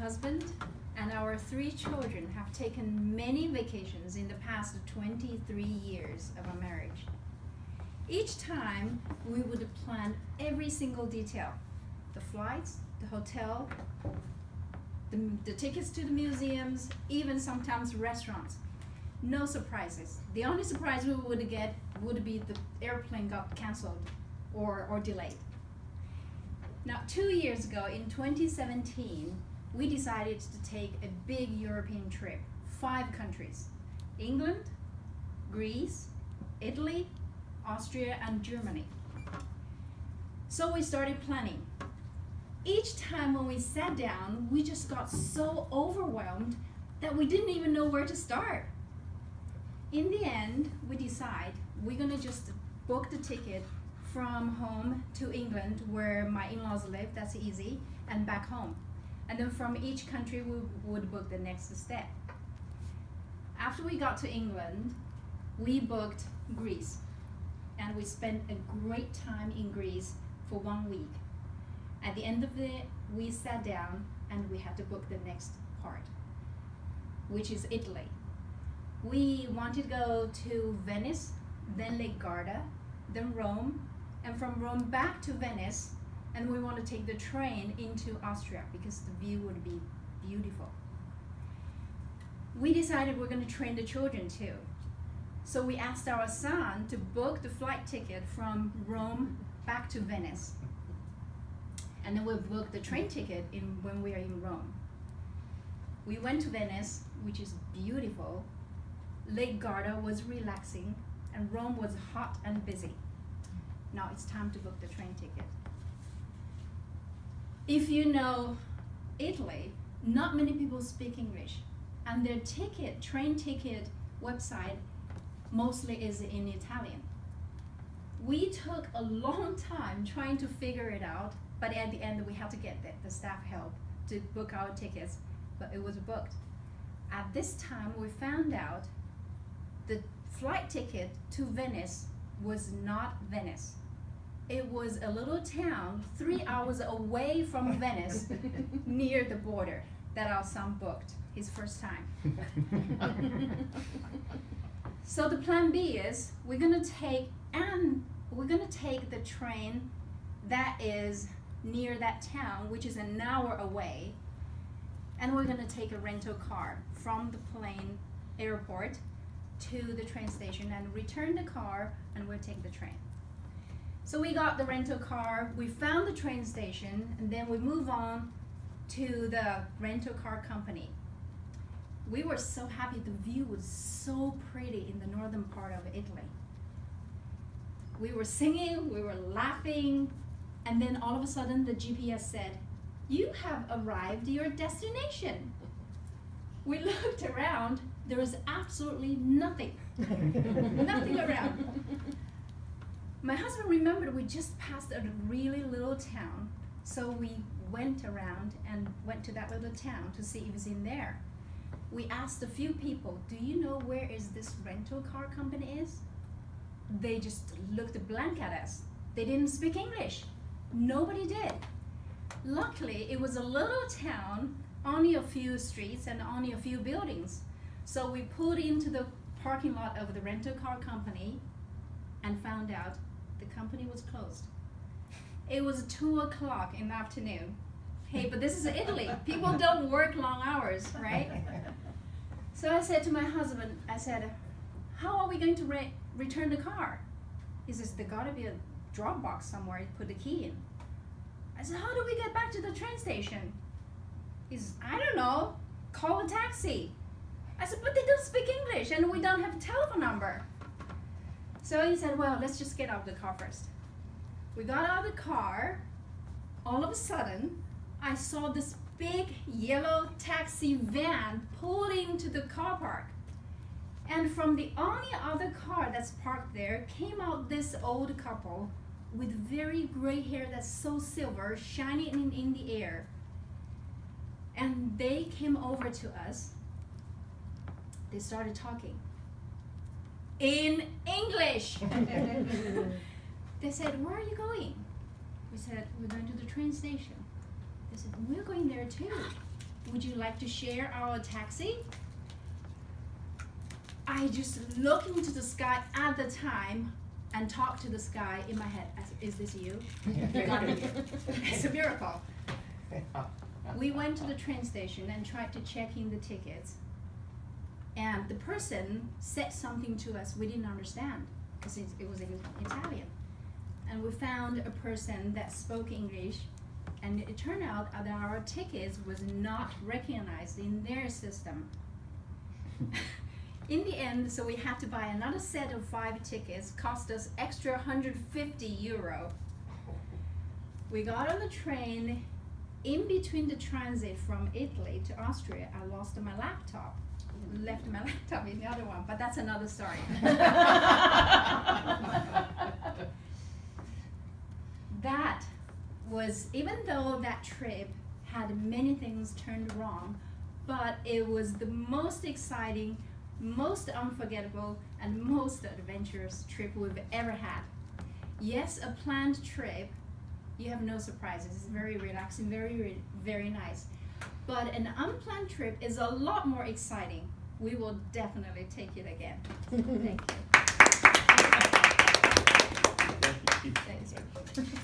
husband and our 3 children have taken many vacations in the past 23 years of our marriage. Each time, we would plan every single detail. The flights, the hotel, the tickets to the museums, even sometimes restaurants. No surprises. The only surprise we would get would be the airplane got canceled or delayed. Now, 2 years ago, in 2017, we decided to take a big European trip, 5 countries: England, Greece, Italy, Austria, and Germany. So we started planning. Each time when we sat down, we just got so overwhelmed that we didn't even know where to start. In the end, we decide we're gonna just book the ticket from home to England, where my in-laws live, that's easy, and back home. And then from each country, we would book the next step. After we got to England, we booked Greece. And we spent a great time in Greece for 1 week. At the end of it, we sat down and we had to book the next part, which is Italy. We wanted to go to Venice, then Lake Garda, then Rome, and from Rome back to Venice, and we want to take the train into Austria because the view would be beautiful. We decided we're going to train the children too. So we asked our son to book the flight ticket from Rome back to Venice. And then we booked the train ticket when we are in Rome. We went to Venice, which is beautiful. Lake Garda was relaxing, and Rome was hot and busy. Now it's time to book the train ticket. If you know Italy, not many people speak English, and their train ticket website mostly is in Italian. We took a long time trying to figure it out, but at the end we had to get the staff help to book our tickets, but it was booked. At this time, we found out the flight ticket to Venice was not Venice. It was a little town 3 hours away from Venice, near the border, that our son booked his first time. So the plan B is we're gonna take the train that is near that town, which is an hour away, and we're gonna take a rental car from the plane airport to the train station and return the car, and we'll take the train. So we got the rental car, we found the train station, and then we move on to the rental car company. We were so happy. The view was so pretty in the northern part of Italy. We were singing, we were laughing, and then all of a sudden the GPS said, "You have arrived at your destination." We looked around, there was absolutely nothing. Nothing around. My husband remembered we just passed a really little town, so we went around and went to that little town to see if it's in there. We asked a few people, "Do you know where is this rental car company is?" They just looked blank at us. They didn't speak English. Nobody did. Luckily, it was a little town, only a few streets and only a few buildings. So we pulled into the parking lot of the rental car company and found out the company was closed. It was 2 o'clock in the afternoon. Hey, but this is Italy. People don't work long hours, right? So I said to my husband, I said, "How are we going to return the car?" He says, "There gotta be a drop box somewhere to put the key in." I said, "How do we get back to the train station?" He says, "I don't know, call a taxi." I said, "But they don't speak English and we don't have a telephone number." So he said, "Well, let's just get out of the car first." We got out of the car. All of a sudden, I saw this big yellow taxi van pulled into the car park. And from the only other car that's parked there came out this old couple with very gray hair that's so silver, shining in the air. And they came over to us. They started talking in English. They said, "Where are you going?" We said, "We're going to the train station." They said, "We're going there too." would you like to share our taxi? I just looked into the sky at the time and talked to the sky in my head. Is this you? It's a miracle. We went to the train station and tried to check in the tickets. And the person said something to us we didn't understand because it was in Italian. And we found a person that spoke English, and it turned out that our tickets was not recognized in their system. In the end, so we had to buy another set of 5 tickets, cost us extra 150 euro. We got on the train. In between the transit from Italy to Austria, I lost my laptop. Left my laptop in the other one, but that's another story. That was, even though that trip had many things turned wrong, but it was the most exciting, most unforgettable, and most adventurous trip we've ever had. Yes, a planned trip, you have no surprises. It's very relaxing, very, very nice. But an unplanned trip is a lot more exciting. We will definitely take it again. Thank you. Thank you. Thank you.